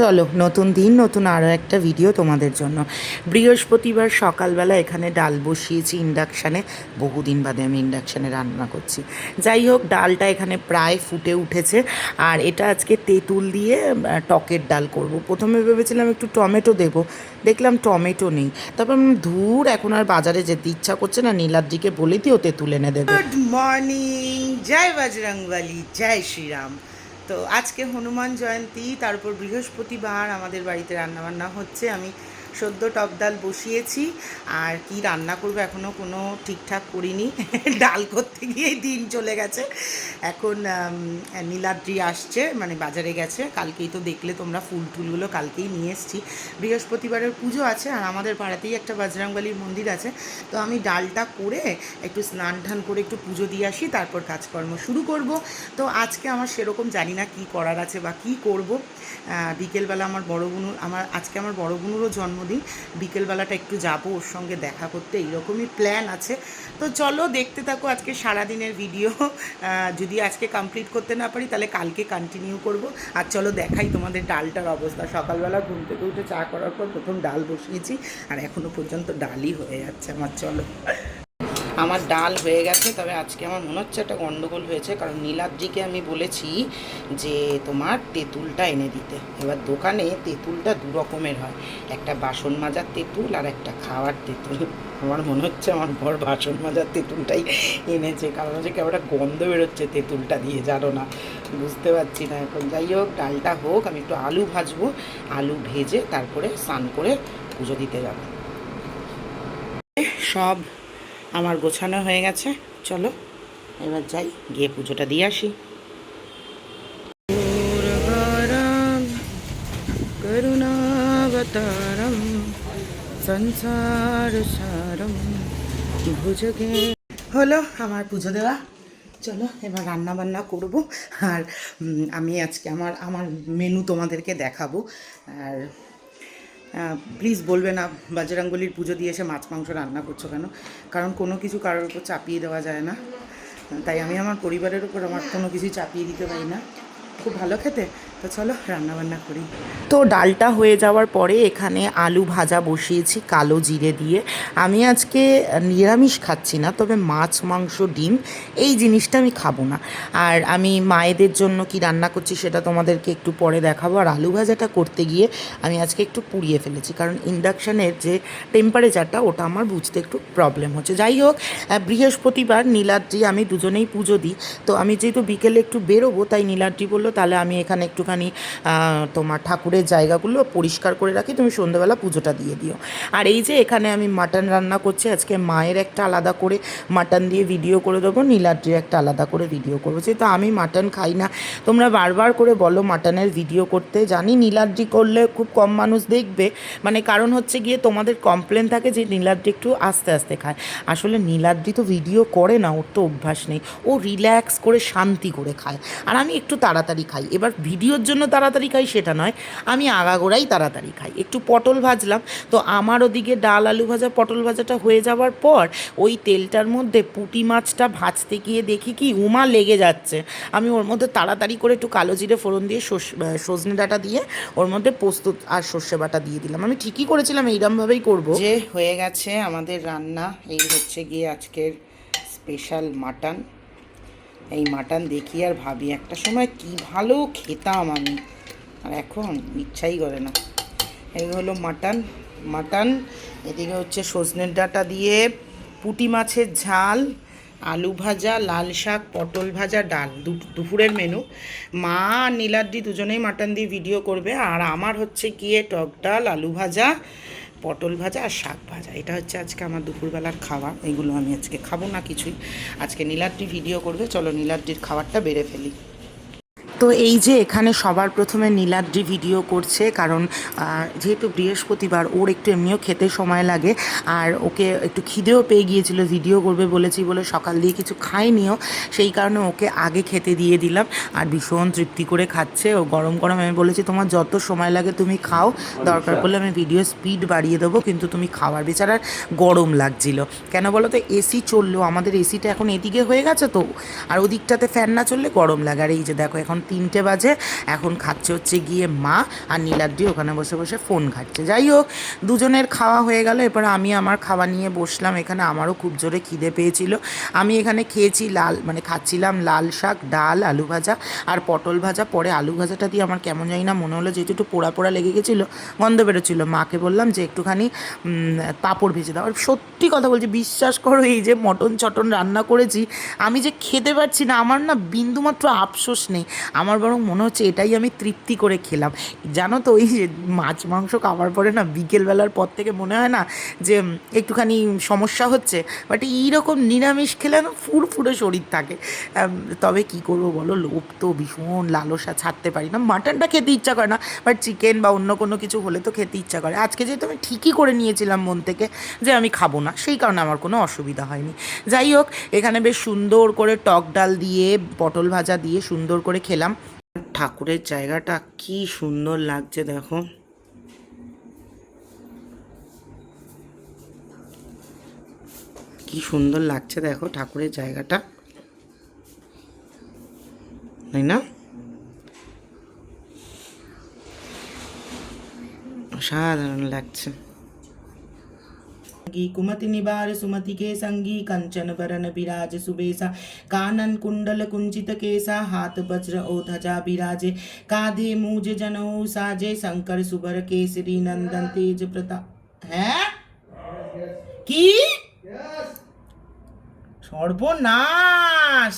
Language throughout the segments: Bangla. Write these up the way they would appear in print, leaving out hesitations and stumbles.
চলো নতুন দিন নতুন আরও একটা ভিডিও তোমাদের জন্য। বৃহস্পতিবার সকালবেলা এখানে ডাল বসিয়েছি ইন্ডাকশানে। বহুদিন বাদে আমি ইন্ডাকশানে রান্না করছি। যাই হোক, ডালটা এখানে প্রায় ফুটে উঠেছে। আর এটা আজকে তেঁতুল দিয়ে টকের ডাল করব। প্রথমে ভেবেছিলাম একটু টমেটো দেবো, দেখলাম টমেটো নেই। তারপর ধুর, এখন আর বাজারে যেতে ইচ্ছা করছে না, নীলাদ্রিকে বলে দিও তেঁতুল এনে দেবে। গুড মর্নিং, জয় বজরংবলী, জয় শ্রীরাম। তো আজকে হনুমান জয়ন্তী, তারপর বৃহস্পতিবার আমাদের বাড়িতে রান্নাবান্না হচ্ছে। আমি সদ্য টক ডাল বসিয়েছি। আর কি রান্না করবো এখনও কোনো ঠিকঠাক করিনি। ডাল করতে গিয়েই দিন চলে গেছে। এখন নীলাদ্রি আসছে, মানে বাজারে গেছে। কালকেই তো দেখলে তোমরা ফুল টুলগুলো কালকেই নিয়ে এসেছি। বৃহস্পতিবারের পুজো আছে, আর আমাদের পাড়াতেই একটা বজরংবলীর মন্দির আছে। তো আমি ডালটা করে একটু স্নান টান করে একটু পুজো দিয়ে আসি, তারপর কাজকর্ম শুরু করব। তো আজকে আমার সেরকম জানি না কী করার আছে বা কী করব। বিকেলবেলা আমার আজকে আমার বড় বোনুরও জন্মদিন। বিকেলবেলাটা একটু যাব ওর সঙ্গে দেখা করতে, এইরকমই প্ল্যান আছে। তো চলো দেখতে থাকো আজকে সারাদিনের ভিডিও। যদি আজকে কমপ্লিট করতে না পারি তাহলে কালকে কন্টিনিউ করব। আর চলো দেখাই তোমাদের ডালটার অবস্থা। সকালবেলা ঘুম থেকে উঠে চা করার পর প্রথম ডাল বসিয়েছি, আর এখনও পর্যন্ত ডালই হয়ে যাচ্ছে আমার। চলো, আমার ডাল হয়ে গেছে। তবে আজকে আমার মনে হচ্ছে একটা গন্ডগোল হয়েছে, কারণ নীলাদ্রিকে আমি বলেছি যে তোমার তেঁতুলটা এনে দিতে। এবার দোকানে তেঁতুলটা দু রকমের হয়, একটা বাসন মাজার তেঁতুল আর একটা খাওয়ার তেঁতুল। আমার মনে হচ্ছে আমার বর বাসন মাজার তেঁতুলটাই এনেছে, কারণ হচ্ছে কেমন একটা গন্ধ বেরোচ্ছে তেঁতুলটা দিয়ে, জানো না, বুঝতে পারছি না এখন। যাই হোক, ডালটা হোক, আমি একটু আলু ভাজবো। আলু ভেজে তারপরে স্নান করে পুজো দিতে যাব। সব আমার গোছানো হয়ে গেছে। চলো এবার যাই, গিয়ে পুজোটা দিয়ে আসি। করুণাবতারম সংসার সারম ভুজগে। হলো আমার পুজো দেওয়া। চলো এবার রান্না বান্না করব। আর আমি আজকে আমার মেনু তোমাদেরকে দেখাবো। আর প্লিজ বলবে না বজরংবলীর পুজো দিয়ে এসে মাছ মাংস রান্না করছো কেন, কারণ কোনো কিছু কারোর উপর চাপিয়ে দেওয়া যায় না। তাই আমি আমার পরিবারের উপর আমার কোনো কিছু চাপিয়ে দিতে পারি না। খুব ভালো খেতে। তো চলো রান্নাবান্না করি। তো ডালটা হয়ে যাওয়ার পরে এখানে আলু ভাজা বসিয়েছি কালো জিরে দিয়ে। আমি আজকে নিরামিষ খাচ্ছি না, তবে মাছ মাংস ডিম এই জিনিসটা আমি খাবো না। আর আমি মায়েদের জন্য কি রান্না করছি সেটা তোমাদেরকে একটু পরে দেখাবো। আর আলু ভাজাটা করতে গিয়ে আমি আজকে একটু পুড়িয়ে ফেলেছি, কারণ ইন্ডাকশানের যে টেম্পারেচারটা ওটা আমার বুঝতে একটু প্রবলেম হচ্ছে। যাই হোক, বৃহস্পতিবার নীলাদ্রি আমি দুজনেই পুজো দিই। তো আমি যেহেতু বিকেলে একটু বেরোবো, তাই নীলাদ্রি বললো তাহলে আমি এখানে একটুখানি তোমার ঠাকুরের জায়গাগুলো পরিষ্কার করে রাখি, তুমি সন্ধ্যেবেলা পুজোটা দিয়ে দিও। আর এই যে এখানে আমি মাটন রান্না করছি আজকে। মায়ের একটা আলাদা করে মাটন দিয়ে ভিডিও করে দেবো, নীলাদ্রির একটা আলাদা করে ভিডিও করবো। যেহেতু আমি মাটন খাই না, তোমরা বারবার করে বলো মাটনের ভিডিও করতে। জানি নীলাদ্রি করলে খুব কম মানুষ দেখবে, মানে কারণ হচ্ছে গিয়ে তোমাদের কমপ্লেন থাকে যে নীলাদ্রি একটু আস্তে আস্তে খায়। আসলে নীলাদ্রি তো ভিডিও করে না, ওর তো অভ্যাস নেই। ও রিল্যাক্স করে শান্তি করে খায়, আর আমি একটু তাড়াতাড়ি খাই। এবার ভিডিওর জন্য তাড়াতাড়ি খাই সেটা নয়, আমি আগাগোড়াই তাড়াতাড়ি খাই। একটু পটল ভাজলাম, তো আমার ওদিকে ডাল আলু ভাজা পটল ভাজাটা হয়ে যাওয়ার পর ওই তেলটার মধ্যে পুঁটি মাছটা ভাজতে গিয়ে দেখি কি উমা লেগে যাচ্ছে। আমি ওর মধ্যে তাড়াতাড়ি করে একটু কালো জিরে ফোড়ন দিয়ে সজনে ডাঁটা দিয়ে ওর মধ্যে পোস্ত আর সর্ষে বাটা দিয়ে দিলাম। আমি ঠিকই করেছিলাম, এইরকমভাবেই করবো। যে হয়ে গেছে আমাদের রান্না। এই হচ্ছে গিয়ে আজকের স্পেশাল মাটন। এই মাটন দেখি আর ভাবি একটা সময় কি ভালো খেতাম আমি, আর এখন ইচ্ছাই করে না। এই হলো মাটন। এদিকে হচ্ছে সজনের ডাঁটা দিয়ে পুঁটি মাছের ঝাল, আলু ভাজা, লাল শাক, পটল ভাজা, ডাল। দুপুরের মেনু। মা আর নীলাদ্রি দুজনেই মাটন দিয়ে ভিডিও করবে, আর আমার হচ্ছে গিয়ে টক ডাল, আলু ভাজা, পটল ভাজা আর শাক ভাজা। এটা হচ্ছে আজকে আমার দুপুরবেলার খাবার। এগুলো আমি আজকে খাবো না কিছুই, আজকে নীলাদ্রি ভিডিও করবে। চলো নীলাদ্রির খাবারটা বেড়ে ফেলি। তো এই যে এখানে সবার প্রথমে নীলাদ্রি ভিডিও করছে, কারণ যেহেতু বৃহস্পতিবার ওর একটু এমনিও খেতে সময় লাগে, আর ওকে একটু খিদেও পেয়ে গিয়েছিল, ভিডিও করবে বলেছি বলে সকাল দিয়ে কিছু খাইনিও, সেই কারণে ওকে আগে খেতে দিয়ে দিলাম। আর ভীষণ তৃপ্তি করে খাচ্ছে ও। গরম গরম আমি বলেছি তোমার যত সময় লাগে তুমি খাও, দরকার পড়লে আমি ভিডিও স্পিড বাড়িয়ে দেবো, কিন্তু তুমি খাওয়ার। বেচারার গরম লাগছিল, কেন বলো তো, এসি চললেও আমাদের এসিটা এখন এদিকে হয়ে গেছে তো, আর ওদিকটাতে ফ্যান না চললে গরম লাগে। আর এই যে দেখো এখন 3টে বাজে। এখন খাচ্ছে হচ্ছে গিয়ে মা, আর নীলাদ্রি ওখানে বসে বসে ফোন ঘাটছে। যাই হোক, দুজনের খাওয়া হয়ে গেল। এরপর আমি আমার খাওয়া নিয়ে বসলাম এখানে। আমারও খুব জোরে খিদে পেয়েছিল। আমি এখানে খেয়েছি খাচ্ছিলাম লাল শাক, ডাল, আলু ভাজা আর পটল ভাজা। পরে আলু ভাজাটা দিয়ে আমার কেমন জানি না মনে হলো, যেহেতু একটু পোড়া পোড়া লেগে গেছিলো, গন্ধ বেরোচ্ছিলো, মাকে বললাম যে একটুখানি পাঁপড় ভেজে দাও। আর সত্যি কথা বলছি, বিশ্বাস করো, এই যে মটন চটন রান্না করেছি, আমি যে খেতে পারছি না, আমার না বিন্দুমাত্র আফসোস নেই। আমার বরং মনে হচ্ছে এটাই আমি তৃপ্তি করে খেলাম। জানো তো, ওই যে মাছ মাংস খাওয়ার পরে না বিকেলবেলার পর থেকে মনে হয় না যে একটুখানি সমস্যা হচ্ছে, বাট এইরকম নিরামিষ খেলে না ফুরফুরে শরীর থাকে। তবে কি করবো বলো, লোভ তো ভীষণ, লালসা ছাড়তে পারি না। মাটনটা খেতে ইচ্ছা করে না, বাট চিকেন বা অন্য কোনো কিছু হলে তো খেতে ইচ্ছা করে। আজকে যেহেতু আমি ঠিকই করে নিয়েছিলাম মন থেকে যে আমি খাবো না, সেই কারণে আমার কোনো অসুবিধা হয়নি। যাই হোক, এখানে বেশ সুন্দর করে টক ডাল দিয়ে, পটল ভাজা দিয়ে সুন্দর করে খেলাম। ঠাকুরের জায়গাটা কি সুন্দর লাগছে দেখো। কি সুন্দর লাগছে দেখো ঠাকুরের জায়গাটা, তাই না? অসাধারণ লাগছে। कुमति निवार सुमति के संगी कंचन बरन विराज सुबेसा कानन कुंडल कुंचित केसा हाथ वज्र ओ ध्वजा विराजे काधे मूज जनौ साजे शंकर सुबर केसरी नंदन तेज प्रताप। হ্যাঁ কি সর্বনাশ!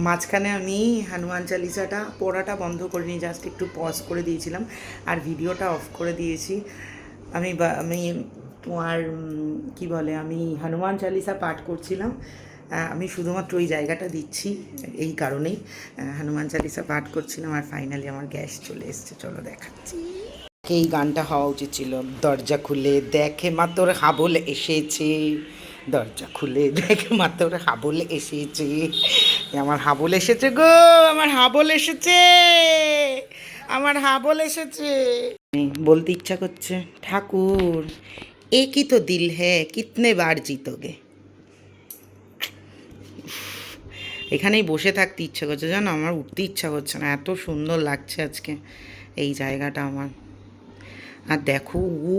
মাঝখানে আমি হনুমান চালিসাটা পড়াটা বন্ধ করিনি, জাস্ট একটু পজ করে দিয়েছিলাম আর ভিডিওটা অফ করে দিয়েছি। আমি তোমার কি বলে, আমি হনুমান চালিসা পাঠ করছিলাম। আমি শুধুমাত্র ওই জায়গাটা দিচ্ছি এই কারণেই, হনুমান চালিসা পাঠ করছিলাম। আর ফাইনালি আমার গ্যাস চলে এসছে, চলো দেখাচ্ছি। এই গানটা হওয়া উচিত ছিল, দরজা খুলে দেখে মা তোর হাবল এসেছে, দরজা খুলে দেখে মা তোর হাবল এসেছে। আমার হাবল এসেছে গো, আমার হাবল এসেছে, আমার হাবল এসেছে। বলতে ইচ্ছা করছে, ঠাকুর एक ही तो दिल है कितने बार जीतोगे। এখানেই বসে থাকতে ইচ্ছা করছে, জানো, আমার উঠতে ইচ্ছা করছে না, এত সুন্দর লাগছে আজকে এই জায়গাটা আমার। আর দেখো, ও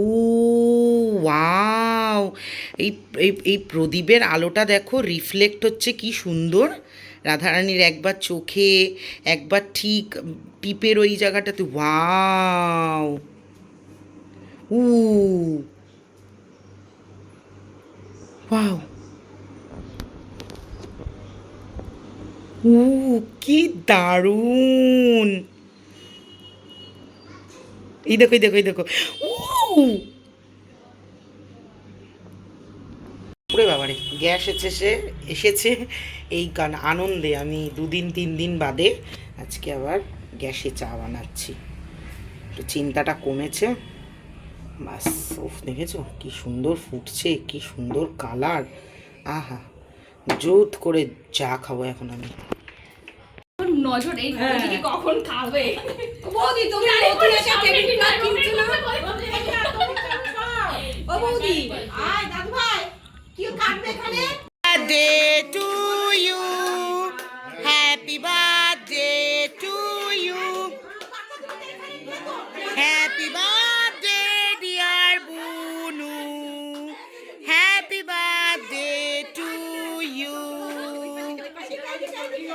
ওয়াও, এই এই প্রদীপের আলোটা দেখো রিফ্লেক্ট হচ্ছে, কি সুন্দর। রাধারানীর একবার চোখে, একবার ঠিক টিপের ওই জায়গাটাতে। ওয়াও, উ ওয়াও, কি দারুণ! এই দেখো, এই দেখো, এই দেখো, ওরে বাবারে, গ্যাস এসেছে এই গান আনন্দে। আমি 2-3 দিন বাদে আজকে আবার গ্যাসে চা বানাচ্ছি, একটু চিন্তাটা কমেছে। বাস, ওফ, দেখেছো কি সুন্দর ফুটছে, কি সুন্দর কালার। আহা, জোত করে চা খাবো এখন আমি। নজর এই বৌদিকে কখন খাবে? বৌদি তুমি নতুন একটা টেবিল ক্লথ কিনছো না? ও বৌদি, আয় দাদু ভাই, কি কাটবে এখানে? Birthday to you, happy birthday to you, happy birthday dear Bunu, happy birthday to you.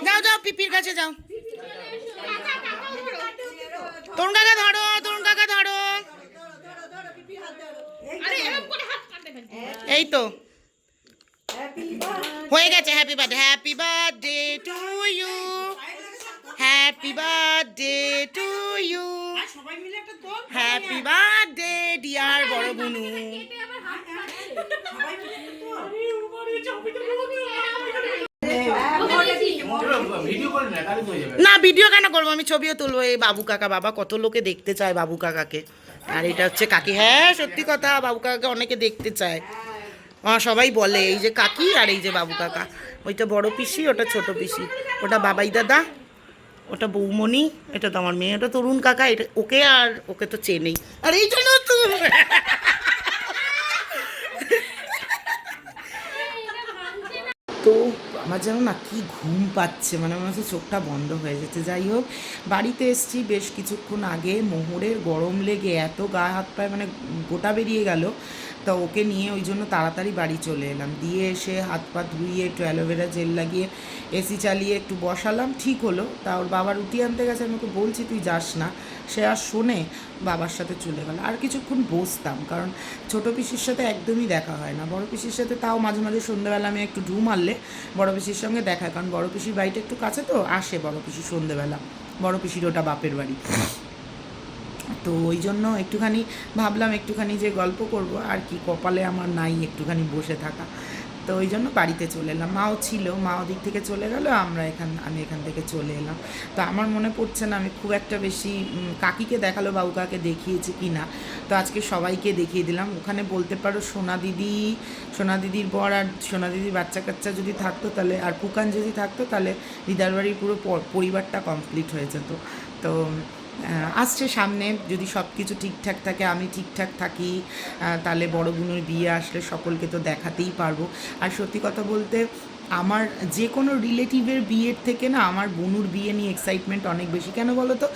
যাও যাও, পিপির কাছে যাও। তরুণ কাকা ধরো, তরুণ কাকা ধরো। এই তো হয়ে গেছে। Happy birthday, happy birthday to you, happy birthday to you, happy birthday dear বড় বুনু। না, ভিডিও কেন করবো, আমি ছবিও তুলবো। এই বাবু কাকা, বাবা কত লোকে দেখতে চায় বাবু কাকাকে। আর এটা হচ্ছে কাকি। হ্যাঁ সত্যি কথা, বাবু কাকাকে অনেকে দেখতে চায়। সবাই বলে এই যে কাকি আর এই যে বাবু কাকা। ওইটা বড় পিসি, ওটা ছোট পিসি, ওটা বাবাই দাদা, ওটা বৌমণি, এটা তো আমার মেয়ে, ওটা তরুণ কাকা। এটা ওকে, আর ওকে তো চেনেই। আর এই জন্য তো আমার যেন না কি ঘুম পাচ্ছে, মানে মনে হচ্ছে চোখটা বন্ধ হয়ে যেতে। যাই হোক, বাড়িতে এসেছি বেশ কিছুক্ষণ আগে, মোহরের গরম লেগে এত গায়ে হাত পায়ে মানে গোটা বেরিয়ে গেল। তো ওকে নিয়ে ওই জন্য তাড়াতাড়ি বাড়ি চলে এলাম, দিয়ে এসে হাত পা ধুইয়ে একটু অ্যালোভেরা জেল লাগিয়ে এসি চালিয়ে একটু বসালাম, ঠিক হলো। তা ওর বাবা রুটি আনতে গেছে, আমি ওকে বলছি তুই যাস না, সে আর শোনে, বাবার সাথে চলে গেল। আর কিছুক্ষণ বসতাম, কারণ ছোটো পিসির সাথে একদমই দেখা হয় না। বড় পিসির সাথে তাও মাঝে মাঝে সন্ধ্যেবেলা আমি একটু ঢু মারলে বড় পিসির সঙ্গে দেখা, কারণ বড় পিসির বাড়িটা একটু কাছে, তো আসে বড় পিসি সন্ধ্যেবেলা, বড় পিসির ওটা বাপের বাড়ি। তো ওই জন্য একটুখানি ভাবলাম একটুখানি যে গল্প করব, আর কি কপালে আমার নাই একটুখানি বসে থাকা। তো ওই জন্য বাড়িতে চলে এলাম, মাও ছিল, মাও দিক থেকে চলে গেল, আমি এখান থেকে চলে এলাম। তো আমার মনে পড়ছে না আমি খুব একটা বেশি কাকিকে দেখালো বাবু কাকে দেখিয়েছি কি না, তো আজকে সবাইকে দেখিয়ে দিলাম। ওখানে বলতে পারো সোনা দিদির বর আর সোনা দিদির বাচ্চা কাচ্চা যদি থাকতো তাহলে, আর পুকান যদি থাকতো তাহলে দিদার বাড়ির পুরো পরিবারটা কমপ্লিট হয়ে যেত। তো আসছে সামনে, যদি সব কিছু ঠিকঠাক থাকে, আমি ঠিকঠাক থাকি, তাহলে বড় বোনের বিয়ে আসলে সকলকে তো দেখাতেই পারবো। আর সত্যি কথা বলতে আমার যে কোনো রিলেটিভের বিয়ের থেকে না আমার বনুর বিয়ে নিয়ে এক্সাইটমেন্ট অনেক বেশি। কেন বলো তো,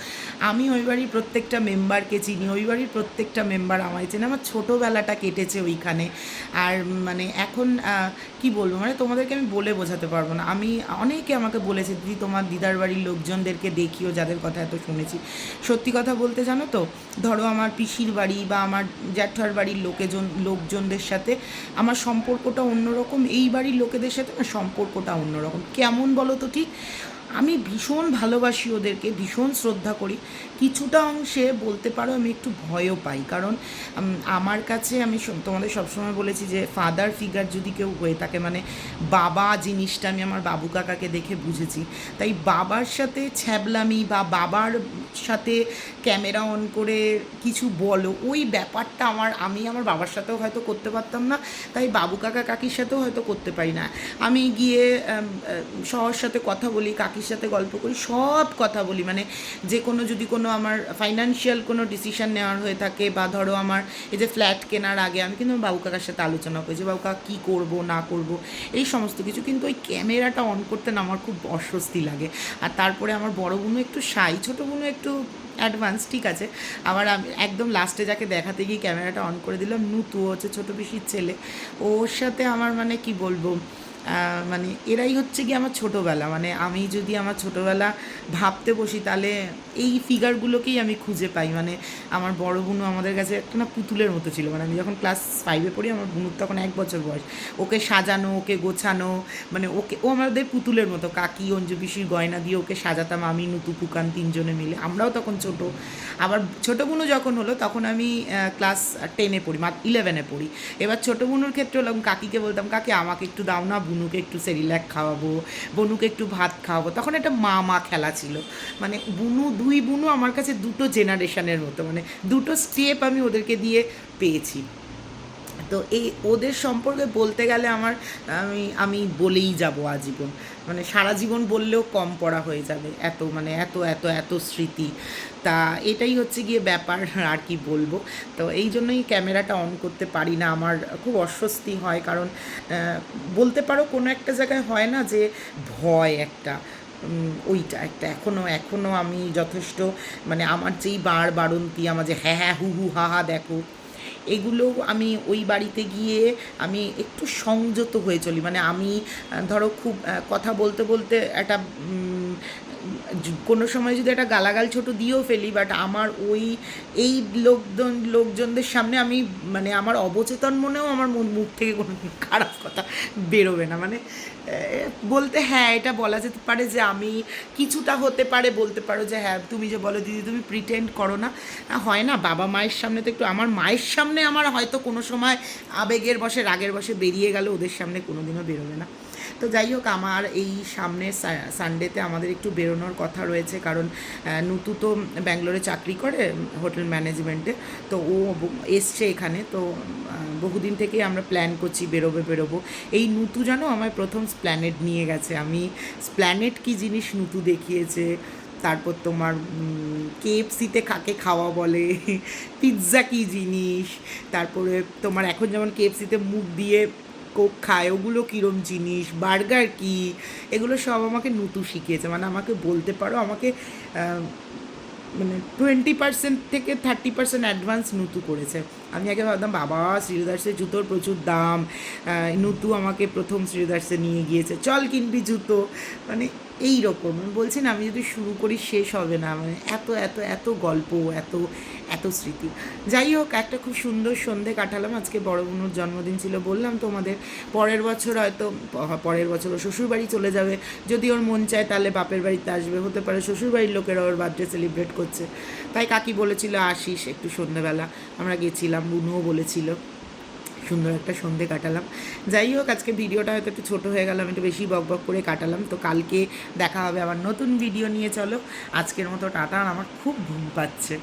আমি ওই বাড়ির প্রত্যেকটা মেম্বারকে চিনি, ওই বাড়ির প্রত্যেকটা মেম্বার আমায় চেনে, আমার ছোটোবেলাটা কেটেছে ওইখানে। আর মানে এখন কি বলবো, মানে তোমাদেরকে আমি বলে বোঝাতে পারবো না। আমি অনেকে আমাকে বলেছে দিদি তোমার দিদার বাড়ির লোকজনদেরকে দেখিও, যাদের কথা এত শুনেছি। সত্যি কথা বলতে জানো তো, ধরো আমার পিসির বাড়ি বা আমার জ্যাঠার বাড়ির লোকজনদের সাথে আমার সম্পর্কটা অন্যরকম, এই বাড়ির লোকেদের সাথে না সম্পর্কটা অন্যরকম। কেমন বলো তো ঠিক, আমি ভীষণ ভালোবাসি ওদেরকে, ভীষণ শ্রদ্ধা করি, কিছুটা অংশে বলতে পারো আমি একটু ভয়ও পাই। কারণ আমার কাছে আমি তোমাদের সবসময় বলেছি যে ফাদার ফিগার যদি কেউ হয়ে থাকে, মানে বাবা জিনিসটা আমি আমার বাবু কাকাকে দেখে বুঝেছি। তাই বাবার সাথে ছ্যাবলামি বা বাবার সাথে ক্যামেরা অন করে কিছু বলো, ওই ব্যাপারটা আমি আমার বাবার সাথেও হয়তো করতে পারতাম না, তাই বাবু কাকা কাকির সাথেও হয়তো করতে পারি না। আমি গিয়ে সবার সাথে কথা বলি, কাকির সাথে গল্প করি, সব কথা বলি, মানে যে কোনো যদি কোনো আমার ফাইন্যান্সিয়াল কোনো ডিসিশন নেওয়ার হয়ে থাকে, বা ধরো আমার এই যে ফ্ল্যাট কেনার আগে আমি কিন্তু আমার বাবু কাকার সাথে আলোচনা করি যে বাবু কাকা কী করবো না করবো, এই সমস্ত কিছু। কিন্তু ওই ক্যামেরাটা অন করতে না আমার খুব অস্বস্তি লাগে। আর তারপরে আমার বড় বোনও একটু শাই, ছোটো বোনও একটু অ্যাডভান্স, ঠিক আছে। আবার আমি একদম লাস্টে যাকে দেখাতে গিয়ে ক্যামেরাটা অন করে দিলাম, নুতু হচ্ছে ছোটো পিসির ছেলে, ওর সাথে আমার মানে কি বলবো, মানে এরাই হচ্ছে কি আমার ছোটোবেলা। মানে আমি যদি আমার ছোটোবেলা ভাবতে বসি তাহলে এই ফিগারগুলোকেই আমি খুঁজে পাই। মানে আমার বড় বোনও আমাদের কাছে একটা না পুতুলের মতো ছিল। মানে আমি যখন ক্লাস 5-এ পড়ি, আমার বোনুর তখন 1 বছর বয়স, ওকে সাজানো, ওকে গোছানো, মানে ও আমাদের পুতুলের মতো। কাকি অঞ্জু পিসির গয়না দিয়ে ওকে সাজাতাম, আমি নুতু পুকান 3 জনে মিলে, আমরাও তখন ছোটো। আবার ছোটো বোনও যখন হলো তখন আমি ক্লাস 10-এ পড়ি, 11-এ পড়ি। এবার ছোটো বোনুর ক্ষেত্রে হলাম, কাকিকে বলতাম কাকি আমাকে একটু দাও না, বনুকে একটু সেরিল্যাক খাওয়াবো, বনুকে একটু ভাত খাওয়াবো। তখন একটা মা খেলা ছিল, মানে দুই বুনু আমার কাছে দুটো জেনারেশনের মতো, মানে দুটো স্টেপ আমি ওদেরকে দিয়ে পেয়েছি। তো এই ওদের সম্পর্কে বলতে গেলে আমি বলেই যাব আজীবন, মানে সারা জীবন বললেও কম পড়া হয়ে যাবে, এত মানে এত এত এত স্মৃতি। তা এটাই হচ্ছে গিয়ে ব্যাপার, আর কি বলবো। তো এই জন্যই ক্যামেরাটা অন করতে পারি না, আমার খুব অস্বস্তি হয়। কারণ বলতে পারো কোনো একটা জায়গায় হয় না যে ভয় একটা, ওইটা একটা এখনও আমি যথেষ্ট, মানে আমার যেই বাড়ন্তি, আমার যে হ্যাঁ হু হু হা হা দেখো, এগুলো আমি ওই বাড়িতে গিয়ে আমি একটু সংযত হয়ে চলি। মানে আমি ধরো খুব কথা বলতে বলতে একটা কোনো সময় যদি একটা গালাগাল ছোটো দিয়েও ফেলি, বাট আমার এই লোকজনদের সামনে আমি মানে আমার অবচেতন মনেও আমার মুখ থেকে কোনো খারাপ কথা বেরোবে না। মানে বলতে হ্যাঁ এটা বলা যেতে পারে যে আমি কিছুটা হতে পারে, বলতে পারো যে হ্যাঁ তুমি যে বলো দিদি তুমি প্রিটেন্ড করো না, হয় না বাবা মায়ের সামনে তো একটু, আমার মায়ের সামনে আমার হয়তো কোনো সময় আবেগের বশে রাগের বশে বেরিয়ে গেল, ওদের সামনে কোনোদিনও বেরোবে না। তো যাই হোক, আমার এই সামনের সানডেতে আমাদের একটু বেরোনোর কথা রয়েছে, কারণ নুতু তো ব্যাঙ্গালোরে চাকরি করে হোটেল ম্যানেজমেন্টে, তো ও এসছে এখানে। তো বহুদিন থেকেই আমরা প্ল্যান করছি বেরোবো। এই নুতু জানো আমায় প্রথম স্প্ল্যানেড নিয়ে গেছে, আমি স্প্ল্যানেড কী জিনিস নুতু দেখিয়েছে। তারপর তোমার KFC-তে কাকে খাওয়া বলে, পিৎজা কী জিনিস, তারপরে তোমার এখন যেমন KFC-তে মুখ দিয়ে কোক খায়, ওগুলো কীরম জিনিস, বার্গার কি, এগুলো সব আমাকে নুতু শিখিয়েছে। মানে আমাকে বলতে পারো আমাকে মানে 20% থেকে 30% অ্যাডভান্স নুতু করেছে। আমি আগে ভাবতাম বাবা শ্রীদার্সের জুতোর প্রচুর দাম, নুতু আমাকে প্রথম শ্রীদার্সে নিয়ে গিয়েছে, চল কিনবি জুতো, মানে এই রকম। আমি বলছি না, আমি যদি শুরু করি শেষ হবে না, মানে এত এত এত গল্প, এত এত স্মৃতি। যাই হোক, একটা খুব সুন্দর সন্ধে কাটালাম। আজকে বড় বোনুর জন্মদিন ছিল, বললাম তোমাদের। পরের বছর হয়তো, পরের বছর ও শ্বশুরবাড়ি চলে যাবে, যদি ওর মন চায় তাহলে বাপের বাড়িতে আসবে, হতে পারে শ্বশুরবাড়ির লোকেরা ওর বার্থডে সেলিব্রেট করছে, তাই কাকি বলেছিল আসিস একটু সন্ধ্যেবেলা। আমরা গেছিলাম, বুনুও বলেছিল, সুন্দর একটা সন্ধে কাটালাম। যাই হোক, আজকে ভিডিওটা হয়তো একটু ছোটো হয়ে গেল, আমি একটু বেশি বক বক করে কাটালাম। তো কালকে দেখা হবে আবার নতুন ভিডিও নিয়ে। চলো আজকের মতো টাটা, আমার খুব ঘুম পাচ্ছে।